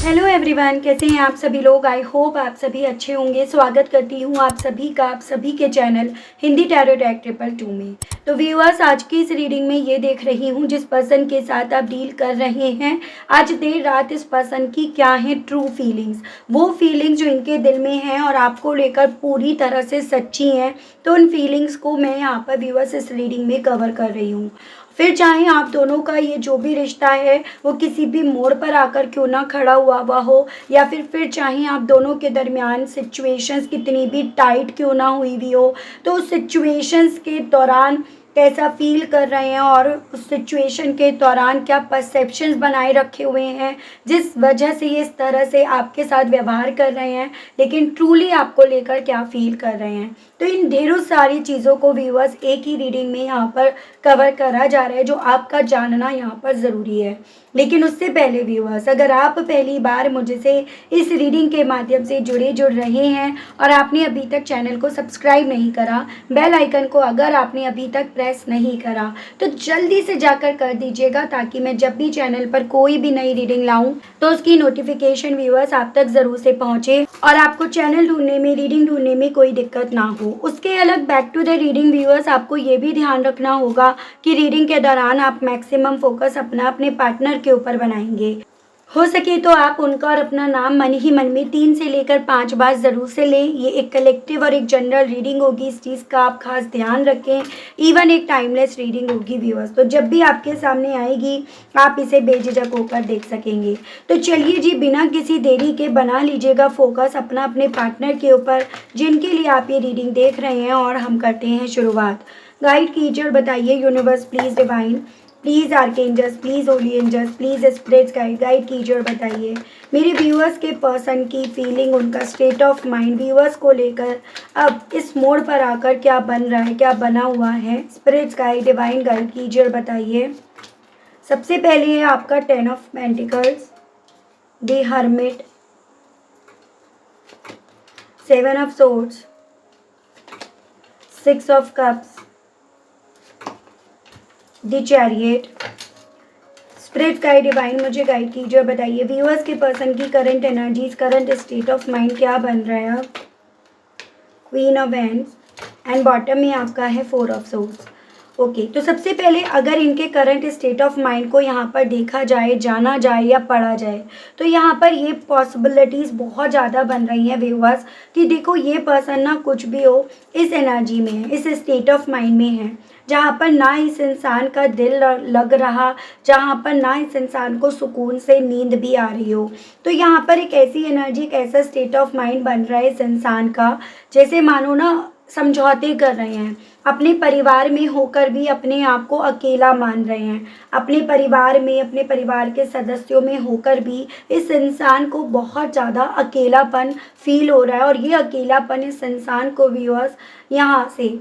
Hello everyone, कैसे हैं आप सभी लोग। आई होप आप सभी अच्छे होंगे। स्वागत करती हूँ आप सभी का आप सभी के चैनल हिंदी टैरो डेक 222 में। तो व्यूअर्स, आज की इस रीडिंग में ये देख रही हूँ जिस पर्सन के साथ आप डील कर रहे हैं, आज देर रात इस पर्सन की क्या है ट्रू फीलिंग्स, वो फीलिंग्स जो इनके दिल में हैं और आपको लेकर पूरी तरह से सच्ची हैं। तो उन फीलिंग्स को मैं यहाँ पर व्यूअर्स इस रीडिंग में कवर कर रही हूँ। फिर चाहे आप दोनों का ये जो भी रिश्ता है वो किसी भी मोड़ पर आकर क्यों ना खड़ा हुआ हो, या फिर चाहे आप दोनों के दरमियान सिचुएशंस कितनी भी टाइट क्यों ना हुई भी हो, तो उस सिचुएशंस के दौरान कैसा फील कर रहे हैं और उस सिचुएशन के दौरान क्या परसेप्शंस बनाए रखे हुए हैं जिस वजह से ये इस तरह से आपके साथ व्यवहार कर रहे हैं, लेकिन ट्रूली आपको लेकर क्या फील कर रहे हैं। तो इन ढेरों सारी चीज़ों को व्यूअर्स एक ही रीडिंग में यहाँ पर कवर करा जा रहा है, जो आपका जानना यहाँ पर ज़रूरी है। लेकिन उससे पहले व्यूअर्स, अगर आप पहली बार मुझसे इस रीडिंग के माध्यम से जुड़ रहे हैं और आपने अभी तक चैनल को सब्सक्राइब नहीं करा, बेल आइकन को अगर आपने अभी तक प्रेस नहीं करा, तो जल्दी से जाकर कर दीजिएगा, ताकि मैं जब भी चैनल पर कोई भी नई रीडिंग लाऊं तो उसकी नोटिफिकेशन व्यूअर्स आप तक ज़रूर से पहुंचे और आपको चैनल ढूंढने में, रीडिंग ढूंढने में कोई दिक्कत ना हो। उसके अलग back to the reading viewers, आपको ये भी ध्यान रखना होगा कि रीडिंग के दौरान आप मैक्सिमम फोकस अपने पार्टनर के ऊपर बनाएंगे। हो सके तो आप उनका और अपना नाम मन ही मन में 3 से लेकर 5 बार ज़रूर से लें। ये एक कलेक्टिव और एक जनरल रीडिंग होगी, इस चीज़ का आप खास ध्यान रखें। इवन एक टाइमलेस रीडिंग होगी व्यूअर्स, तो जब भी आपके सामने आएगी आप इसे बेझिझक होकर देख सकेंगे। तो चलिए जी, बिना किसी देरी के बना लीजिएगा फोकस अपने पार्टनर के ऊपर जिनके लिए आप ये रीडिंग देख रहे हैं, और हम करते हैं शुरुआत। गाइड कीजिए और बताइए universe please, divine please, archangels please, holy angels please, spirits guide कीजिए और बताइए मेरे व्यूअर्स के पर्सन की फीलिंग, उनका स्टेट ऑफ माइंड व्यूअर्स को लेकर अब इस मोड़ पर आकर क्या बन रहा है, क्या बना हुआ है। स्पिरिट्स गाइड, डिवाइन गाइड कीजिए और बताइए। सबसे पहले है आपका 10 of pentacles, the hermit, 7 of swords, 6 of cups, the chariot. Spirit guide, divine मुझे गाइड कीजिए और बताइए व्यूअर्स के पर्सन की current energies, current state of mind क्या बन रहा है अब। Queen of hands and bottom में आपका है 4 ऑफ सोर्ड्स। ओके, तो सबसे पहले अगर इनके करंट स्टेट ऑफ माइंड को यहाँ पर देखा जाए, जाना जाए या पढ़ा जाए, तो यहाँ पर ये पॉसिबिलिटीज़ बहुत ज़्यादा बन रही हैं व्यूअर्स कि देखो ये पर्सन ना कुछ भी हो इस एनर्जी में है, इस स्टेट ऑफ माइंड में है जहाँ पर ना इस इंसान का दिल लग रहा, जहाँ पर ना इस इंसान को सुकून से नींद भी आ रही हो। तो यहाँ पर एक ऐसी एनर्जी, एक ऐसा स्टेट ऑफ माइंड बन रहा है इस इंसान का, जैसे मानो ना समझौते कर रहे हैं, अपने परिवार में होकर भी अपने आप को अकेला मान रहे हैं, अपने परिवार में, अपने परिवार के सदस्यों में होकर भी इस इंसान को बहुत ज़्यादा अकेलापन फील हो रहा है। और ये अकेलापन इस इंसान को व्यूअर्स यहाँ से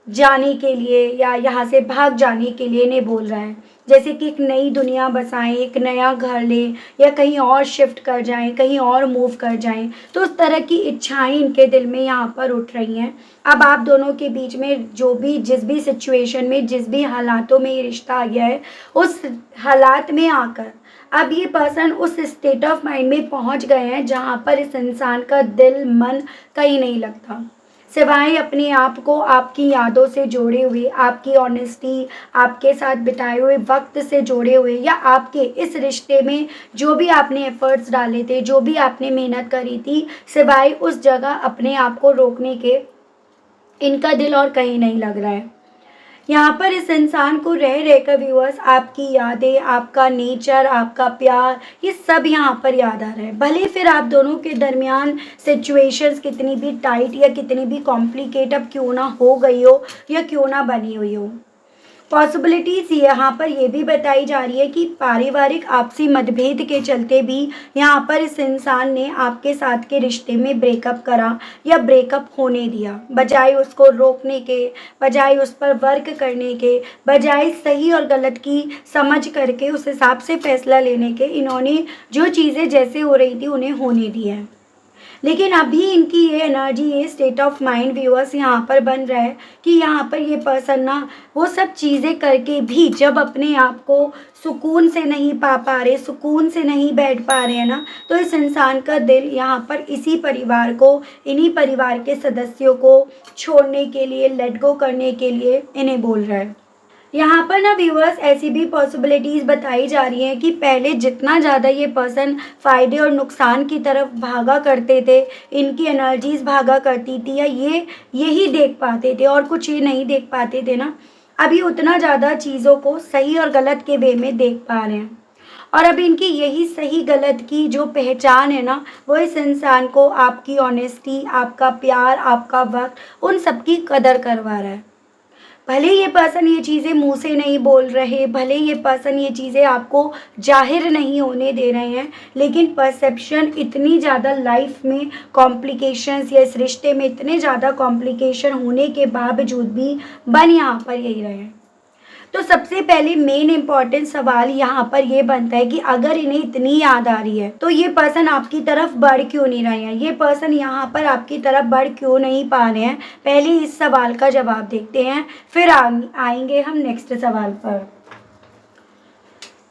जाने के लिए या यहाँ से भाग जाने के लिए नहीं बोल रहा है, जैसे कि एक नई दुनिया बसाएं, एक नया घर लें या कहीं और शिफ्ट कर जाएं, कहीं और मूव कर जाएं। तो उस तरह की इच्छाएं इनके दिल में यहाँ पर उठ रही हैं। अब आप दोनों के बीच में जो भी, जिस भी सिचुएशन में, जिस भी हालातों में ये रिश्ता आ गया है, उस हालात में आकर अब ये पर्सन उस स्टेट ऑफ माइंड में पहुँच गए हैं जहाँ पर इस इंसान का दिल मन कहीं नहीं लगता, सिवाय अपने आप को आपकी यादों से जोड़े हुए, आपकी ऑनेस्टी, आपके साथ बिताए हुए वक्त से जोड़े हुए, या आपके इस रिश्ते में जो भी आपने एफर्ट्स डाले थे, जो भी आपने मेहनत करी थी, सिवाय उस जगह अपने आप को रोकने के इनका दिल और कहीं नहीं लग रहा है। यहाँ पर इस इंसान को रह रहकर व्यूअर्स आपकी यादें, आपका नेचर, आपका प्यार, ये सब यहाँ पर याद आ रहा है। भले फिर आप दोनों के दरमियान सिचुएशंस कितनी भी टाइट या कितनी भी कॉम्प्लिकेट अब क्यों ना हो गई हो या क्यों ना बनी हुई हो। पॉसिबिलिटीज़ यहाँ पर ये भी बताई जा रही है कि पारिवारिक आपसी मतभेद के चलते भी यहाँ पर इस इंसान ने आपके साथ के रिश्ते में ब्रेकअप करा या ब्रेकअप होने दिया, बजाय उसको रोकने के, बजाय उस पर वर्क करने के, बजाय सही और गलत की समझ करके उस हिसाब से फैसला लेने के, इन्होंने जो चीज़ें जैसे हो रही थी उन्हें होने दिया है। लेकिन अभी इनकी ये एनर्जी, ये स्टेट ऑफ माइंड व्यूअर्स यहाँ पर बन रहा है कि यहाँ पर ये पर्सन ना वो सब चीज़ें करके भी जब अपने आप को सुकून से नहीं पा रहे, सुकून से नहीं बैठ पा रहे हैं ना, तो इस इंसान का दिल यहाँ पर इसी परिवार को, इन्हीं परिवार के सदस्यों को छोड़ने के लिए, लेट गो करने के लिए इन्हें बोल रहा है। यहाँ पर ना व्यूअर्स ऐसी भी पॉसिबिलिटीज़ बताई जा रही हैं कि पहले जितना ज़्यादा ये पर्सन फ़ायदे और नुकसान की तरफ भागा करते थे, इनकी एनर्जीज़ भागा करती थी, या ये यही देख पाते थे और कुछ ये नहीं देख पाते थे ना, अभी उतना ज़्यादा चीज़ों को सही और गलत के वे में देख पा रहे हैं। और अब इनकी यही सही गलत की जो पहचान है ना, वो इस इंसान को आपकी ऑनेस्टी, आपका प्यार, आपका वक्त, उन सब की कदर करवा रहा है। भले ये पर्सन ये चीज़ें मुंह से नहीं बोल रहे, भले ये पर्सन ये चीज़ें आपको जाहिर नहीं होने दे रहे हैं, लेकिन परसेप्शन इतनी ज़्यादा लाइफ में कॉम्प्लिकेशंस, या इस रिश्ते में इतने ज़्यादा कॉम्प्लिकेशन होने के बावजूद भी बन यहाँ पर यही रहे हैं। तो सबसे पहले मेन इम्पॉर्टेंट सवाल यहाँ पर ये बनता है कि अगर इन्हें इतनी याद आ रही है तो ये पर्सन आपकी तरफ बढ़ क्यों नहीं रहे हैं, ये पर्सन यहाँ पर आपकी तरफ बढ़ क्यों नहीं पा रहे हैं। पहले इस सवाल का जवाब देखते हैं, फिर आएंगे हम नेक्स्ट सवाल पर।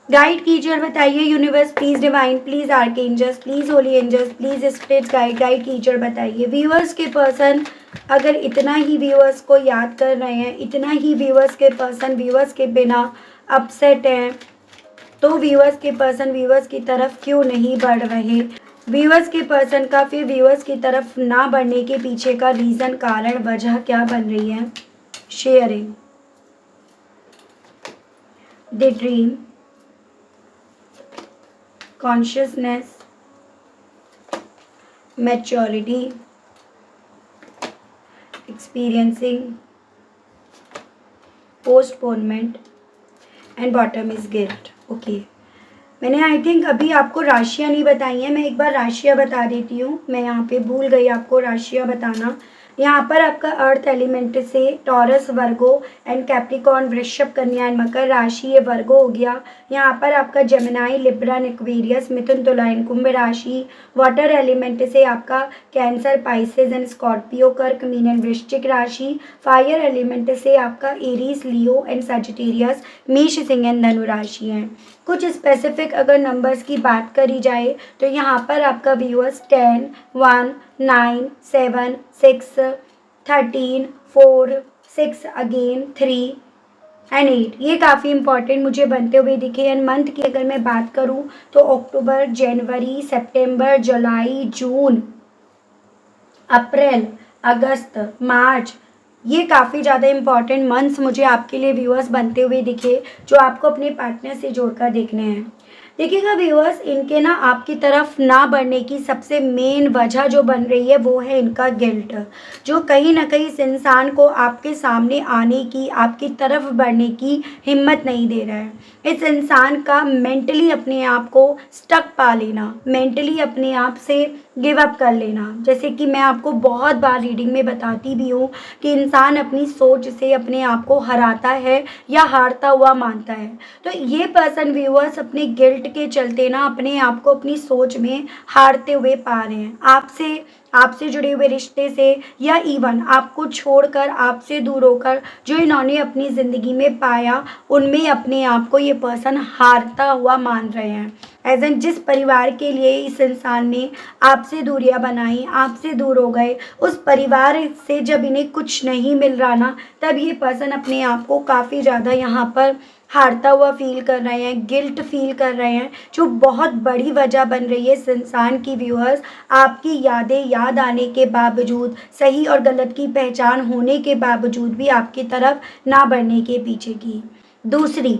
गाइड कीजिए और बताइए universe please, divine please, archangels please, holy angels please, spirit guide कीजिए और बताइए व्यूअर्स के पर्सन अगर इतना ही व्यूअर्स को याद कर रहे हैं, इतना ही व्यूअर्स के पर्सन व्यूअर्स के बिना अपसेट हैं, तो व्यूअर्स के पर्सन व्यूअर्स की तरफ क्यों नहीं बढ़ रहे। व्यूअर्स के पर्सन का फिर व्यूअर्स की तरफ ना बढ़ने के पीछे का रीज़न, कारण, वजह क्या बन रही है। Sharing, the dream, consciousness, maturity, experiencing, postponement and bottom is guilt. Okay, मैंने आई थिंक अभी आपको राशियाँ नहीं बताई हैं, मैं एक बार राशियाँ बता देती हूँ। मैं यहाँ पे भूल गई आपको राशियाँ बताना। यहाँ पर आपका अर्थ एलिमेंट से टॉरस, वर्गो एंड कैप्रिकॉर्न, वृषभ, कन्या एंड मकर राशि, ये वर्गो हो गया। यहाँ पर आपका जेमिनाई, लिब्रा, एक्वेरियस, मिथुन, तुला एंड कुंभ राशि। वाटर एलिमेंट से आपका कैंसर, पाइसेस एंड स्कॉर्पियो, कर्क, मीन एंड वृश्चिक राशि। फायर एलिमेंट से आपका एरीज, लियो एंड सजिटेरियस, मेष, सिंह एंड धनु राशि हैं। कुछ स्पेसिफिक अगर नंबर्स की बात करी जाए तो यहाँ पर आपका व्यूअर्स 10, 1, 9, 7, 6, 13, 4, 6 अगेन 3 एंड 8, ये काफ़ी इंपॉर्टेंट मुझे बनते हुए दिखे। एंड मंथ की अगर मैं बात करूँ तो अक्टूबर, जनवरी, सितंबर, जुलाई, जून, अप्रैल, अगस्त, मार्च, ये काफ़ी ज़्यादा इंपॉर्टेंट मंथ्स मुझे आपके लिए व्यूअर्स बनते हुए दिखे, जो आपको अपने पार्टनर से जोड़कर देखने हैं। देखिएगा व्यूअर्स, इनके ना आपकी तरफ ना बढ़ने की सबसे मेन वजह जो बन रही है वो है इनका गिल्ट, जो कहीं ना कहीं इस इंसान को आपके सामने आने की, आपकी तरफ बढ़ने की हिम्मत नहीं दे रहा है। इस इंसान का मेंटली अपने आप को स्टक पा लेना, मेंटली अपने आप से गिव अप कर लेना। जैसे कि मैं आपको बहुत बार रीडिंग में बताती भी हूँ कि इंसान अपनी सोच से अपने आप को हराता है या हारता हुआ मानता है। तो ये पर्सन व्यूअर्स अपने गिल्ट के चलते ना अपने आप को अपनी सोच में हारते हुए पा रहे हैं। आपसे जुड़े हुए रिश्ते से, या इवन आपको छोड़कर, आपसे दूर होकर जो इन्होंने अपनी ज़िंदगी में पाया, उनमें अपने आप को ये पर्सन हारता हुआ मान रहे हैं। एज एन जिस परिवार के लिए इस इंसान ने आपसे दूरियां बनाई, आपसे दूर हो गए, उस परिवार से जब इन्हें कुछ नहीं मिल रहा ना, तब ये पर्सन अपने आप को काफ़ी ज़्यादा यहाँ पर हारता हुआ फील कर रहे हैं, गिल्ट फील कर रहे हैं, जो बहुत बड़ी वजह बन रही है इस इंसान की व्यूअर्स, आपकी यादें याद आने के बावजूद, सही और गलत की पहचान होने के बावजूद भी आपकी तरफ ना बढ़ने के पीछे की। दूसरी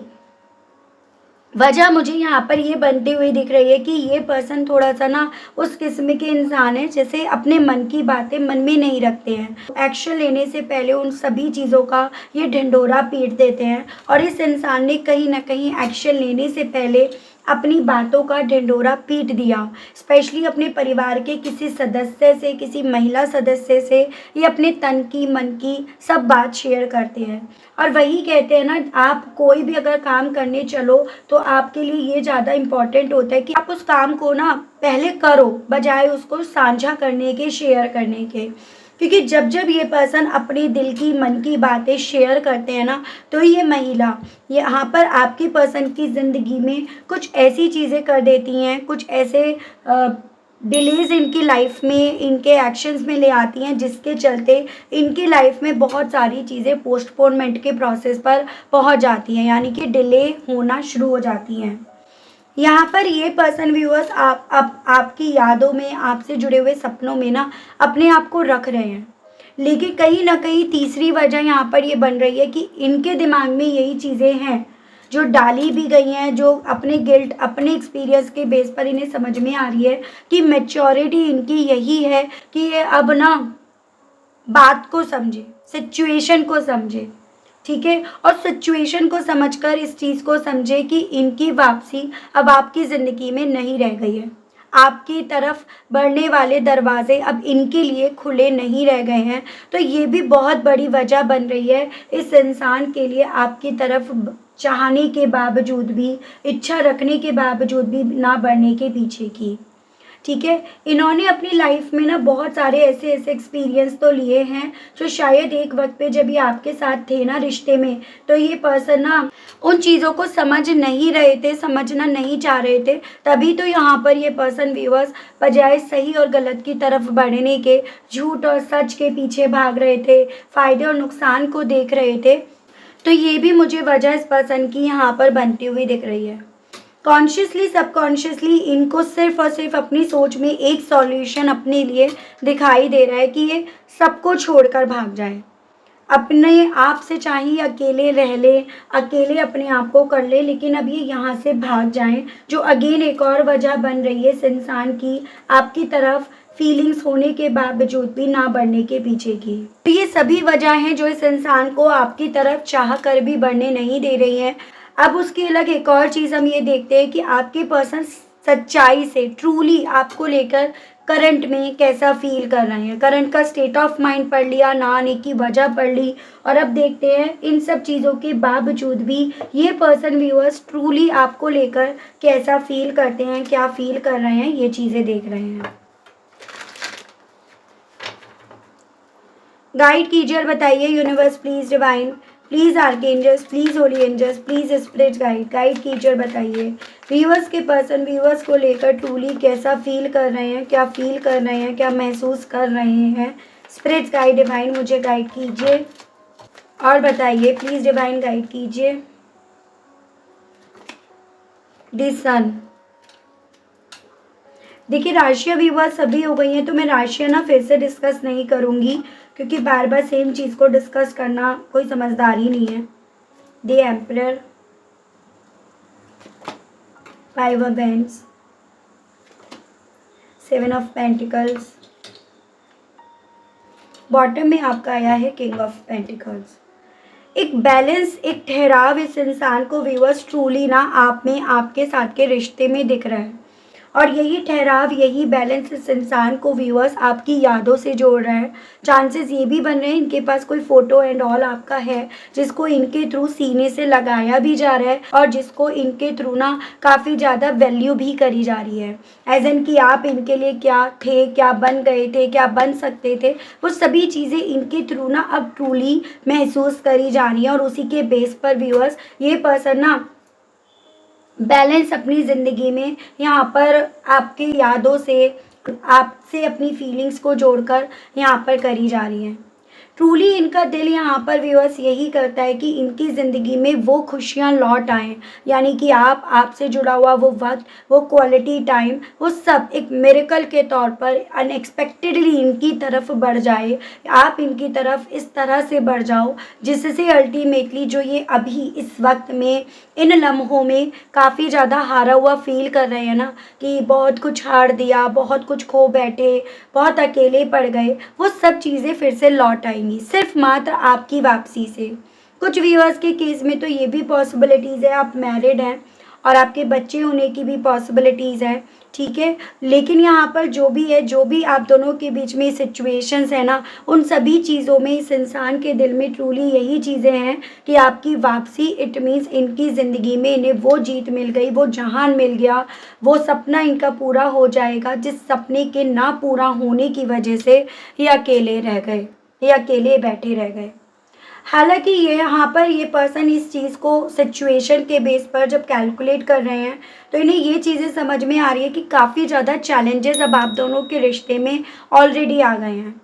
वजह मुझे यहाँ पर ये बनते हुए दिख रही है कि ये पर्सन थोड़ा सा ना उस किस्म के इंसान है जैसे अपने मन की बातें मन में नहीं रखते हैं। एक्शन लेने से पहले उन सभी चीज़ों का ये ढिंढोरा पीट देते हैं, और इस इंसान ने कहीं ना कहीं एक्शन लेने से पहले अपनी बातों का ढिंढोरा पीट दिया, स्पेशली अपने परिवार के किसी सदस्य से, किसी महिला सदस्य से, ये अपने तन की मन की सब बात शेयर करते हैं। और वही कहते हैं ना, आप कोई भी अगर काम करने चलो तो आपके लिए ये ज़्यादा इम्पॉर्टेंट होता है कि आप उस काम को ना पहले करो, बजाय उसको साझा करने के, शेयर करने के। क्योंकि जब जब ये पर्सन अपने दिल की मन की बातें शेयर करते हैं ना, तो ये महिला यहाँ पर आपकी पर्सन की ज़िंदगी में कुछ ऐसी चीज़ें कर देती हैं, कुछ ऐसे डिलेज इनकी लाइफ में, इनके एक्शंस में ले आती हैं, जिसके चलते इनकी लाइफ में बहुत सारी चीज़ें पोस्टपोनमेंट के प्रोसेस पर पहुंच जाती हैं, यानी कि डिले होना शुरू हो जाती हैं। यहाँ पर ये पर्सन व्यूअर्स आपकी यादों में, आपसे जुड़े हुए सपनों में ना अपने आप को रख रहे हैं। लेकिन कहीं ना कहीं तीसरी वजह यहाँ पर ये बन रही है कि इनके दिमाग में यही चीज़ें हैं जो डाली भी गई हैं, जो अपने गिल्ट, अपने एक्सपीरियंस के बेस पर इन्हें समझ में आ रही है कि मैच्योरिटी इनकी यही है कि ये अब ना बात को समझे, सिचुएशन को समझे, ठीक है, और सिचुएशन को समझकर इस चीज़ को समझे कि इनकी वापसी अब आपकी ज़िंदगी में नहीं रह गई है। आपकी तरफ बढ़ने वाले दरवाजे अब इनके लिए खुले नहीं रह गए हैं। तो ये भी बहुत बड़ी वजह बन रही है इस इंसान के लिए आपकी तरफ चाहने के बावजूद भी, इच्छा रखने के बावजूद भी ना बढ़ने के पीछे की, ठीक है। इन्होंने अपनी लाइफ में ना बहुत सारे ऐसे ऐसे एक्सपीरियंस तो लिए हैं जो शायद एक वक्त पे जब ये आपके साथ थे ना रिश्ते में, तो ये पर्सन ना उन चीज़ों को समझ नहीं रहे थे, समझना नहीं चाह रहे थे। तभी तो यहाँ पर ये पर्सन व्यूअर्स बजाय सही और गलत की तरफ बढ़ने के, झूठ और सच के पीछे भाग रहे थे, फ़ायदे और नुकसान को देख रहे थे। तो ये भी मुझे वजह इस पर्सन की यहाँ पर बनती हुई दिख रही है। कॉन्शियसली सबकॉन्शियसली इनको सिर्फ और सिर्फ अपनी सोच में एक सॉल्यूशन अपने लिए दिखाई दे रहा है कि ये सबको छोड़कर भाग जाए, अपने आप से चाहे अकेले रह ले, अकेले अपने आप को कर ले, लेकिन अब ये यहाँ से भाग जाएं, जो अगेन एक और वजह बन रही है इस इंसान की आपकी तरफ फीलिंग्स होने के बावजूद भी ना बढ़ने के पीछे की। तो ये सभी वजह हैं जो इस इंसान को आपकी तरफ चाह कर भी बढ़ने नहीं दे रही हैं। अब उसके अलग एक और चीज़ हम ये देखते हैं कि आपके पर्सन सच्चाई से ट्रूली आपको लेकर करंट में कैसा फील कर रहे हैं। करंट का स्टेट ऑफ माइंड पढ़ लिया, ना आने की वजह पढ़ ली, और अब देखते हैं इन सब चीज़ों के बावजूद भी ये पर्सन व्यूअर्स ट्रूली आपको लेकर कैसा फील करते हैं, क्या फील कर रहे हैं, ये चीज़ें देख रहे हैं। गाइड कीजिए और बताइए universe please, divine please, archangels please, holy angels please, spirit guide कीजिए और बताइए व्यूअर्स के पर्सन व्यूअर्स को लेकर ट्रूली कैसा फील कर रहे हैं, क्या फील कर रहे हैं, क्या महसूस कर रहे हैं। स्पिरिट गाइड डिवाइन मुझे गाइड कीजिए और बताइए प्लीज, डिवाइन गाइड कीजिए। द सन, देखिए राशियाँ व्यूअर्स सभी हो गई हैं, तो मैं राशियाँ ना फिर से डिस्कस नहीं करूँगी क्योंकि बार बार सेम चीज़ को डिस्कस करना कोई समझदारी नहीं है। The emperor, 5 of wands, 7 of pentacles, bottom में आपका आया है किंग ऑफ पेंटिकल्स। एक बैलेंस, एक ठहराव इस इंसान को व्यूअर्स ट्रूली ना आप में, आपके साथ के रिश्ते में दिख रहा है, और यही ठहराव, यही बैलेंस इस इंसान को व्यूअर्स आपकी यादों से जोड़ रहा है। चांसेस ये भी बन रहे हैं इनके पास कोई फ़ोटो एंड ऑल आपका है जिसको इनके थ्रू सीने से लगाया भी जा रहा है, और जिसको इनके थ्रू ना काफ़ी ज़्यादा वैल्यू भी करी जा रही है, एज एन कि आप इनके लिए क्या थे, क्या बन गए थे, क्या बन सकते थे, वो सभी चीज़ें इनके थ्रू ना अब ट्रूली महसूस करी जा रही हैं। और उसी के बेस पर व्यूअर्स ये पर्सन ना बैलेंस अपनी ज़िंदगी में यहाँ पर आपकी यादों से, आपसे अपनी फीलिंग्स को जोड़कर यहाँ पर करी जा रही हैं। ट्रूली इनका दिल यहाँ पर व्यूअर्स यही करता है कि इनकी ज़िंदगी में वो खुशियाँ लौट आएँ, यानी कि आपसे जुड़ा हुआ वो वक्त, वो क्वालिटी टाइम, वो सब एक मिरेकल के तौर पर अनएक्सपेक्टेडली इनकी तरफ बढ़ जाए, आप इनकी तरफ इस तरह से बढ़ जाओ जिससे अल्टीमेटली जो ये अभी इस वक्त में, इन लम्हों में काफ़ी ज़्यादा हारा हुआ फील कर रहे हैं ना, कि बहुत कुछ हार दिया, बहुत कुछ खो बैठे, बहुत अकेले पड़ गए, वो सब चीज़ें फिर से लौट आएंगी सिर्फ मात्र आपकी वापसी से। कुछ व्यूअर्स के केस में तो ये भी पॉसिबिलिटीज़ है आप मैरिड हैं और आपके बच्चे होने की भी पॉसिबिलिटीज़ है, ठीक है। लेकिन यहाँ पर जो भी है, जो भी आप दोनों के बीच में सिचुएशंस है ना, उन सभी चीज़ों में इस इंसान के दिल में ट्रूली यही चीज़ें हैं कि आपकी वापसी, इट मीन्स इनकी ज़िंदगी में इन्हें वो जीत मिल गई, वो जहान मिल गया, वो सपना इनका पूरा हो जाएगा जिस सपने के ना पूरा होने की वजह से ये अकेले रह गए, ये अकेले बैठे रह गए। हालांकि ये यहाँ पर ये पर्सन इस चीज़ को सिचुएशन के बेस पर जब कैलकुलेट कर रहे हैं तो इन्हें ये चीज़ें समझ में आ रही है कि काफ़ी ज़्यादा चैलेंजेस अब आप दोनों के रिश्ते में ऑलरेडी आ गए हैं।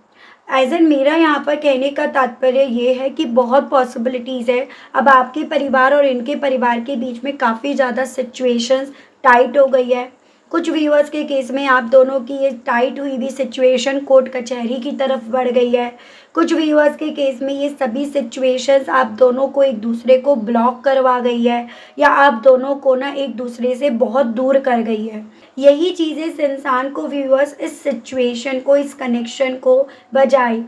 एज एन मेरा यहाँ पर कहने का तात्पर्य ये है कि बहुत पॉसिबिलिटीज़ है, अब आपके परिवार और इनके परिवार के बीच में काफ़ी ज़्यादा सिचुएशंस टाइट हो गई है। कुछ व्यूअर्स के केस में आप दोनों की ये टाइट हुई भी सिचुएशन कोर्ट कचहरी की तरफ बढ़ गई है। कुछ व्यूअर्स के केस में ये सभी सिचुएशंस आप दोनों को एक दूसरे को ब्लॉक करवा गई है या आप दोनों को ना एक दूसरे से बहुत दूर कर गई है। यही चीज़ें इस इंसान को, व्यूअर्स, इस सिचुएशन को, इस कनेक्शन को बजाय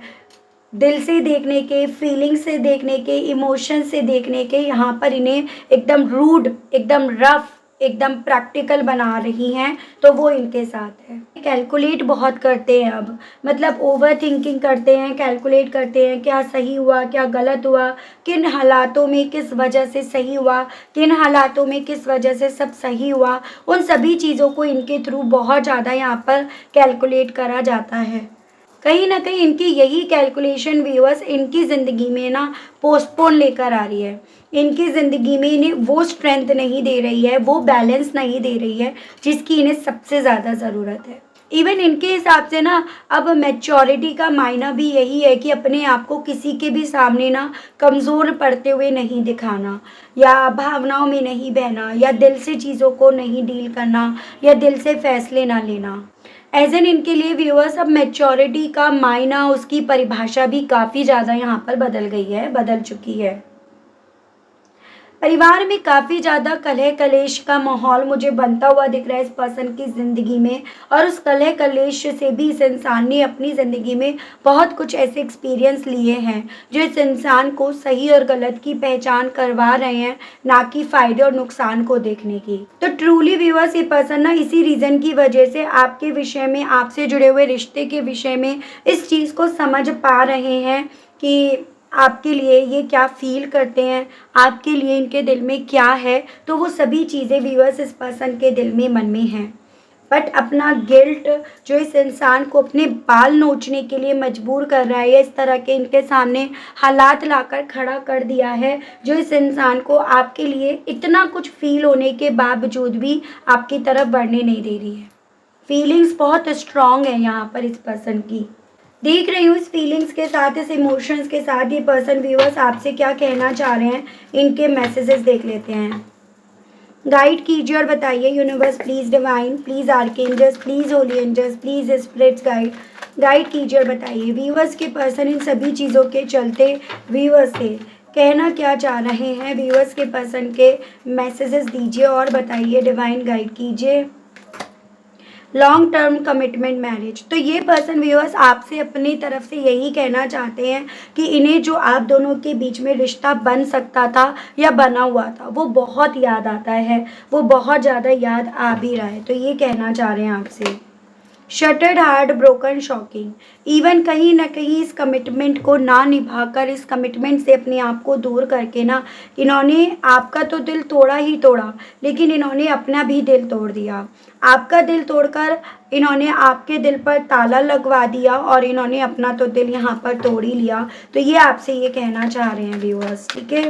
दिल से देखने के, फीलिंग से देखने के, इमोशन से देखने के, यहाँ पर इन्हें एकदम रूड, एकदम रफ, एकदम प्रैक्टिकल बना रही हैं, तो वो इनके साथ है। कैलकुलेट बहुत करते हैं अब, मतलब ओवर थिंकिंग करते हैं, कैलकुलेट करते हैं क्या सही हुआ, क्या गलत हुआ, किन हालातों में किस वजह से सही हुआ, किन हालातों में किस वजह से सब सही हुआ। उन सभी चीज़ों को इनके थ्रू बहुत ज़्यादा यहाँ पर कैलकुलेट करा जाता है। कहीं ना कहीं इनकी यही कैलकुलेशन व्यूअर्स इनकी ज़िंदगी में ना पोस्टपोन लेकर आ रही है। इनकी ज़िंदगी में इन्हें वो स्ट्रेंथ नहीं दे रही है, वो बैलेंस नहीं दे रही है जिसकी इन्हें सबसे ज़्यादा ज़रूरत है। इवन इनके हिसाब से ना अब मैच्योरिटी का मायना भी यही है कि अपने आप को किसी के भी सामने ना कमज़ोर पड़ते हुए नहीं दिखाना, या भावनाओं में नहीं बहना, या दिल से चीज़ों को नहीं डील करना, या दिल से फैसले ना लेना। एज एन इनके लिए व्यूअर्स अब मैच्योरिटी का मायना, उसकी परिभाषा भी काफ़ी ज़्यादा यहाँ पर बदल गई है, बदल चुकी है। परिवार में काफ़ी ज़्यादा कलह कलेश का माहौल मुझे बनता हुआ दिख रहा है इस पर्सन की ज़िंदगी में, और उस कलह कलेश से भी इस इंसान ने अपनी ज़िंदगी में बहुत कुछ ऐसे एक्सपीरियंस लिए हैं जो इस इंसान को सही और गलत की पहचान करवा रहे हैं, ना कि फ़ायदे और नुकसान को देखने की। तो ट्रूली व्यूअर्स, ये पर्सन ना इसी रीज़न की वजह से आपके विषय में, आपसे जुड़े हुए रिश्ते के विषय में इस चीज़ को समझ पा रहे हैं कि आपके लिए ये क्या फ़ील करते हैं, आपके लिए इनके दिल में क्या है। तो वो सभी चीज़ें व्यूअर्स इस पर्सन के दिल में, मन में हैं। बट अपना गिल्ट जो इस इंसान को अपने बाल नोचने के लिए मजबूर कर रहा है, या इस तरह के इनके सामने हालात लाकर खड़ा कर दिया है जो इस इंसान को आपके लिए इतना कुछ फ़ील होने के बावजूद भी आपकी तरफ बढ़ने नहीं दे रही है। फीलिंग्स बहुत स्ट्रॉन्ग है यहाँ पर इस पर्सन की। देख रही हूँ इस फीलिंग्स के साथ, इस इमोशंस के साथ ये पर्सन व्यूअर्स आपसे क्या कहना चाह रहे हैं, इनके मैसेजेस देख लेते हैं। गाइड कीजिए और बताइए universe, please divine, please archangels, please holy angels, please spirits guide कीजिए और बताइए व्यूअर्स के पर्सन इन सभी चीज़ों के चलते व्यूअर्स से कहना क्या चाह रहे हैं। व्यूअर्स के पर्सन के मैसेजेस दीजिए और बताइए, डिवाइन गाइड कीजिए। लॉन्ग टर्म कमिटमेंट मैरिज, तो ये पर्सन व्यूअर्स आपसे अपनी तरफ से यही कहना चाहते हैं कि इन्हें जो आप दोनों के बीच में रिश्ता बन सकता था या बना हुआ था वो बहुत याद आता है, वो बहुत ज़्यादा याद आ भी रहा है। तो ये कहना चाह रहे हैं आपसे। Shattered heart, broken, shocking, even कहीं ना कहीं इस कमिटमेंट को ना निभाकर, इस कमिटमेंट से अपने आप को दूर करके ना इन्होंने आपका तो दिल तोड़ा ही तोड़ा, लेकिन इन्होंने अपना भी दिल तोड़ दिया। आपका दिल तोड़कर इन्होंने आपके दिल पर ताला लगवा दिया और इन्होंने अपना तो दिल यहाँ पर तोड़ ही लिया। तो ये आपसे ये कहना चाह रहे हैं व्यूअर्स, ठीक है।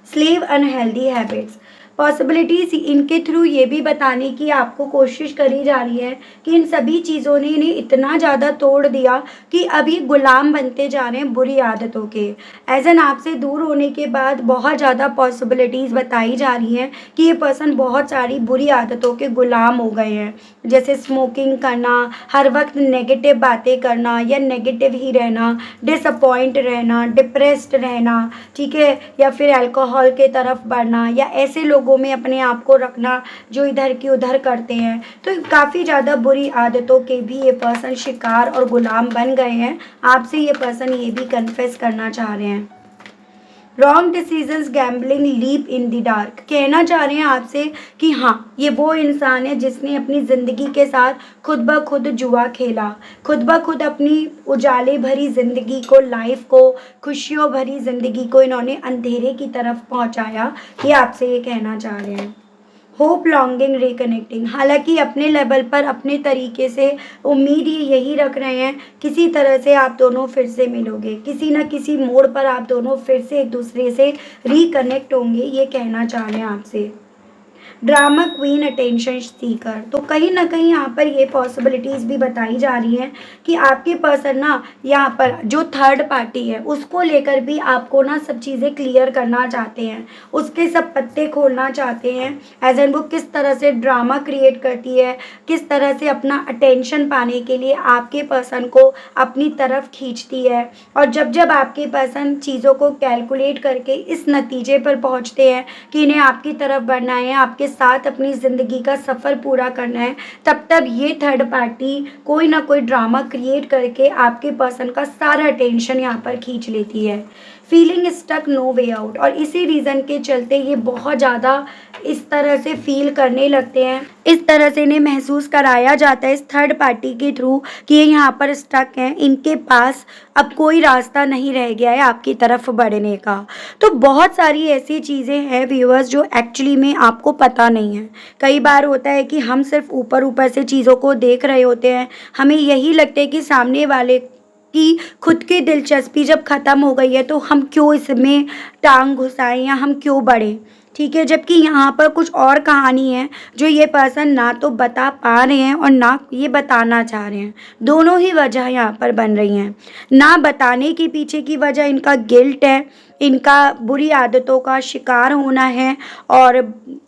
स्लीव अनहेल्दी हैबिट्स, पॉसिबिलिटीज़ इनके थ्रू ये भी बताने की आपको कोशिश करी जा रही है कि इन सभी चीज़ों ने इन्हें इतना ज़्यादा तोड़ दिया कि अब ये गुलाम बनते जा रहे हैं बुरी आदतों के। एज एन आपसे दूर होने के बाद बहुत ज़्यादा पॉसिबिलिटीज़ बताई जा रही हैं कि ये पर्सन बहुत सारी बुरी आदतों के गुलाम हो गए हैं, जैसे स्मोकिंग करना, हर वक्त नेगेटिव बातें करना या नेगेटिव ही रहना, डिसअपॉइंट रहना, डिप्रेस्ड रहना, ठीक है, या फिर अल्कोहल के तरफ बढ़ना, या ऐसे लोगों में अपने आप को रखना जो इधर की उधर करते हैं। तो काफ़ी ज़्यादा बुरी आदतों के भी ये पर्सन शिकार और गुलाम बन गए हैं। आपसे ये पर्सन ये भी कन्फेस करना चाह रहे हैं। Wrong decisions, gambling, leap in the dark. कहना चाह रहे हैं आपसे कि हाँ, ये वो इंसान है जिसने अपनी ज़िंदगी के साथ खुद ब खुद जुआ खेला, खुद ब खुद अपनी उजाले भरी ज़िंदगी को, लाइफ को, खुशियों भरी ज़िंदगी को इन्होंने अंधेरे की तरफ पहुंचाया। ये आपसे ये कहना चाह रहे हैं। Hope, longing, reconnecting. हालांकि अपने लेवल पर अपने तरीके से उम्मीद ये यही रख रहे हैं, किसी तरह से आप दोनों फिर से मिलोगे, किसी न किसी मोड़ पर आप दोनों फिर से एक दूसरे से रिकनेक्ट होंगे, ये कहना चाह रहे हैं आपसे। Drama queen, attention seeker. तो कहीं ना कहीं यहाँ पर ये पॉसिबिलिटीज़ भी बताई जा रही हैं कि आपके पर्सन ना यहाँ पर जो थर्ड पार्टी है उसको लेकर भी आपको ना सब चीज़ें क्लियर करना चाहते हैं, उसके सब पत्ते खोलना चाहते हैं। एज एन वो किस तरह से ड्रामा क्रिएट करती है, किस तरह से अपना अटेंशन पाने के लिए आपके पर्सन को अपनी तरफ खींचती है। और जब जब आपके पर्सन चीज़ों को कैलकुलेट करके इस नतीजे पर पहुँचते हैं कि इन्हें आपकी तरफ बढ़ना है, आपके साथ अपनी ज़िंदगी का सफ़र पूरा करना है, तब तब ये थर्ड पार्टी कोई ना कोई ड्रामा क्रिएट करके आपके पर्सन का सारा अटेंशन यहाँ पर खींच लेती है। Feeling stuck, no way out. और इसी रीज़न के चलते ये बहुत ज़्यादा इस तरह से फील करने लगते हैं, इस तरह से इन्हें महसूस कराया जाता है इस थर्ड पार्टी के थ्रू कि ये यहाँ पर स्टक हैं, इनके पास अब कोई रास्ता नहीं रह गया है आपकी तरफ बढ़ने का। तो बहुत सारी ऐसी चीज़ें हैं व्यूअर्स जो एक्चुअली में आपको पता नहीं है। कई बार होता है कि हम सिर्फ ऊपर ऊपर से चीज़ों को देख रहे होते हैं, हमें यही लगता है कि सामने वाले कि खुद की दिलचस्पी जब ख़त्म हो गई है तो हम क्यों इसमें टांग घुसाएं या हम क्यों बढ़ें, ठीक है। जबकि यहाँ पर कुछ और कहानी है जो ये पर्सन ना तो बता पा रहे हैं और ना ये बताना चाह रहे हैं। दोनों ही वजह यहाँ पर बन रही हैं। ना बताने के पीछे की वजह इनका गिल्ट है, इनका बुरी आदतों का शिकार होना है, और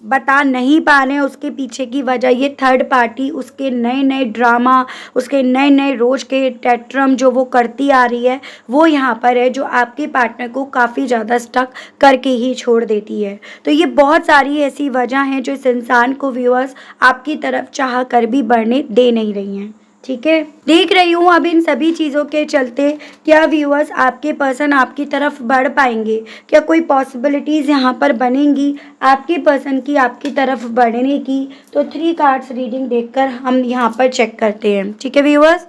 बता नहीं पा रहे हैं उसके पीछे की वजह ये थर्ड पार्टी, उसके नए नए ड्रामा, उसके नए नए रोज़ के टेट्रम जो वो करती आ रही है, वो यहाँ पर है जो आपके पार्टनर को काफ़ी ज़्यादा स्टक करके ही छोड़ देती है। तो ये बहुत सारी ऐसी वजह हैं जो इस इंसान को व्यूअर्स आपकी तरफ चाह कर भी बढ़ने दे नहीं रही हैं, ठीक है। देख रही हूँ अब इन सभी चीज़ों के चलते क्या व्यूअर्स आपके पर्सन आपकी तरफ बढ़ पाएंगे, क्या कोई पॉसिबिलिटीज़ यहाँ पर बनेंगी आपके पर्सन की आपकी तरफ बढ़ने की। तो 3 कार्ड्स रीडिंग देखकर हम यहाँ पर चेक करते हैं, ठीक है व्यूअर्स।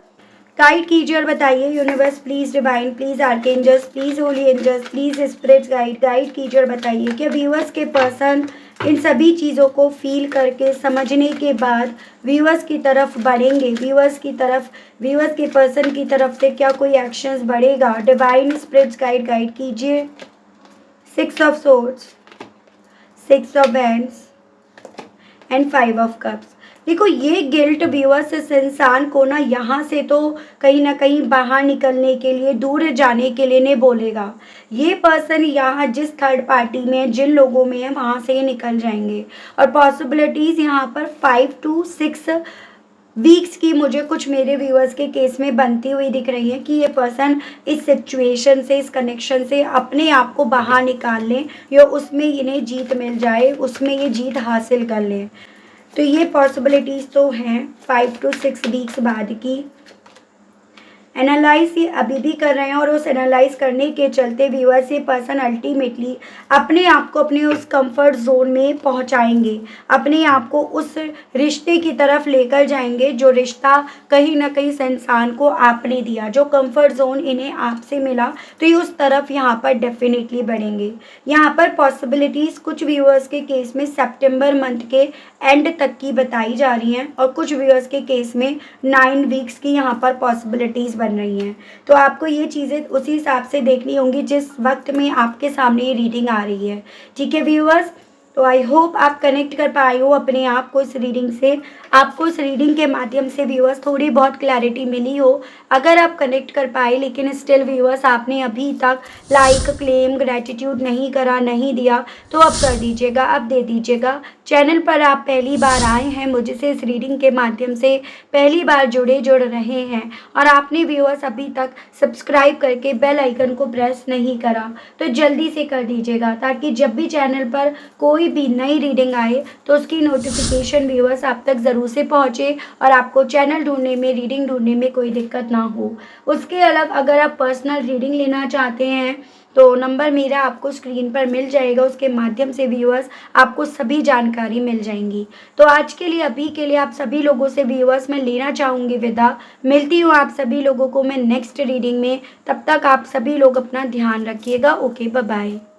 गाइड कीजिए और बताइए universe please, divine please, archangels please, holy angels please, spirits guide कीजिए और बताइए कि व्यूअर्स के पर्सन इन सभी चीज़ों को फील करके समझने के बाद व्यूअर्स की तरफ बढ़ेंगे, व्यूअर्स के पर्सन की तरफ से क्या कोई एक्शंस बढ़ेगा। डिवाइन स्पिरिट्स गाइड कीजिए। 6 of swords, 6 of wands and 5 of cups. देखो ये गिल्ट व्यूअर्स इस इंसान को ना यहाँ से तो कहीं ना कहीं बाहर निकलने के लिए, दूर जाने के लिए नहीं बोलेगा। ये पर्सन यहाँ जिस थर्ड पार्टी में है, जिन लोगों में है, वहाँ से ये निकल जाएंगे। और पॉसिबिलिटीज़ यहाँ पर 5 to 6 वीक्स की मुझे कुछ मेरे व्यूअर्स के केस में बनती हुई दिख रही है कि ये पर्सन इस सिचुएशन से, इस कनेक्शन से अपने आप को बाहर निकाल लें या उसमें इन्हें जीत मिल जाए, उसमें ये जीत हासिल कर लें। तो ये पॉसिबिलिटीज़ तो हैं 5 to 6 वीक्स बाद की। एनालाइज ये अभी भी कर रहे हैं और उस एनालाइज करने के चलते व्यूअर्स ये पर्सन अल्टीमेटली अपने आप को अपने उस कंफर्ट जोन में पहुंचाएंगे, अपने आप को उस रिश्ते की तरफ लेकर जाएंगे जो रिश्ता कहीं ना कहीं इस इंसान को आपने दिया, जो कंफर्ट जोन इन्हें आपसे मिला, तो ये उस तरफ यहाँ पर डेफिनेटली बढ़ेंगे। यहाँ पर पॉसिबिलिटीज़ कुछ व्यूअर्स के केस में सितंबर मंथ के एंड तक की बताई जा रही हैं और कुछ व्यूअर्स के केस में 9 वीक्स की यहाँ पर पॉसिबिलिटीज़ बन रही हैं। तो आपको ये चीज़ें उसी हिसाब से देखनी होंगी जिस वक्त में आपके सामने ये रीडिंग आ रही है, ठीक है व्यूअर्स। तो आई होप आप कनेक्ट कर पाए हो अपने आप को इस रीडिंग से, आपको इस रीडिंग के माध्यम से व्यूअर्स थोड़ी बहुत क्लैरिटी मिली हो। अगर आप कनेक्ट कर पाए लेकिन स्टिल व्यूअर्स आपने अभी तक लाइक, क्लेम, ग्रेटिट्यूड नहीं करा, नहीं दिया, तो अब कर दीजिएगा, अब दे दीजिएगा। चैनल पर आप पहली बार आए हैं, मुझसे इस रीडिंग के माध्यम से पहली बार जुड़ रहे हैं और आपने व्यूअर्स अभी तक सब्सक्राइब करके बेल आइकन को प्रेस नहीं करा, तो जल्दी से कर दीजिएगा ताकि जब भी चैनल पर कोई भी नई रीडिंग आए तो उसकी नोटिफिकेशन व्यूअर्स आप तक ज़रूर से पहुँचे और आपको चैनल ढूंढने में, रीडिंग ढूंढने में कोई दिक्कत ना हो। उसके अलग अगर आप पर्सनल रीडिंग लेना चाहते हैं तो नंबर मेरा आपको स्क्रीन पर मिल जाएगा, उसके माध्यम से व्यूअर्स आपको सभी जानकारी मिल जाएंगी। तो आज के लिए अभी के लिए आप सभी लोगों से व्यूअर्स मैं लेना चाहूँगी विदा। मिलती हूँ आप सभी लोगों को मैं नेक्स्ट रीडिंग में। तब तक आप सभी लोग अपना ध्यान रखिएगा। Okay, bye bye.